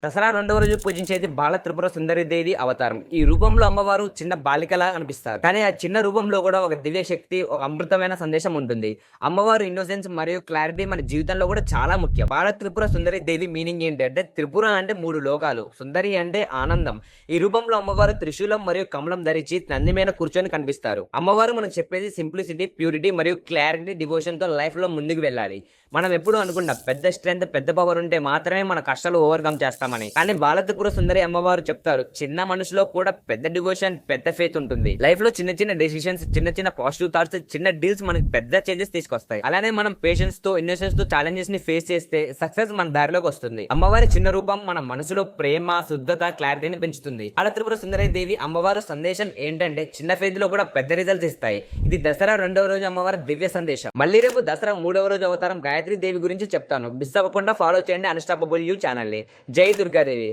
దసరా రెండవ రోజు పూజించేది బాల త్రిపుర సుందరి దేవి అవతారం. ఈ రూపంలో అమ్మవారు చిన్న బాలికలా అనిపిస్తారు. కానీ ఆ చిన్న రూపంలో కూడా ఒక దివ్య శక్తి, ఒక అమృతమైన సందేశం ఉంటుంది. అమ్మవారు ఇన్నోసెన్స్ మరియు క్లారిటీ మన జీవితంలో కూడా చాలా ముఖ్యం. బాల త్రిపుర సుందరి దేవి మీనింగ్ ఏంటంటే త్రిపుర అంటే 3 లోకాలు, సుందరి అంటే ఆనందం. ఈ రూపంలో అమ్మవారు త్రిశూలం మరియు కమలం ధరించి నంది మీద కూర్చొని కనిపిస్తారు. అమ్మవారు మనకు చెప్పేది సింప్లిసిటీ, ప్యూరిటీ మరియు క్లారిటీ, డివోషన్ తో లైఫ్ లో ముందుకు వెళ్ళాలి. మనం ఎప్పుడు అనుకుంటాం పెద్ద స్ట్రెంత్, పెద్ద పవర్ ఉంటే మాత్రమే మన కష్టాలు ఓవర్కమ్ చేస్తామని. కానీ బాల త్రిపుర సుందరి అమ్మవారు చెప్తారు, చిన్న మనసులో కూడా పెద్ద డివోషన్, పెద్ద ఫేత్ ఉంటుంది. లైఫ్ లో చిన్న చిన్న డెసిషన్స్, చిన్న చిన్న పాజిటివ్ థాట్స్, చిన్న డీల్స్ మనకి పెద్ద చేంజెస్ తీసుకొస్తాయి. అలానే మనం పేషెన్స్ తో, ఇన్నోసెన్స్ తో ఛాలెంజెస్ ని ఫేస్ చేస్తే సక్సెస్ మన దారిలోకి వస్తుంది. అమ్మవారి చిన్న రూపం మన మనసులో ప్రేమ, శుద్ధత, క్లారిటీని పెంచుతుంది. బాల త్రిపుర సుందరి దేవి అమ్మవారు సందేశం ఏంటంటే చిన్న ఫేజ్ లో కూడా పెద్ద రిజల్ట్స్ ఇస్తాయి. ఇది దసరా రెండవ రోజు అమ్మవారి దివ్య సందేశం. మళ్ళీ రేపు దసరా మూడవ రోజు అవతారం గాయత్రి దేవి గురించి చెప్తాను. మిస్ అవ్వకుండా ఫాలో చేయండి అన్స్టాపబుల్ యూ ఛానల్ ని. జై దుర్గాదేవి.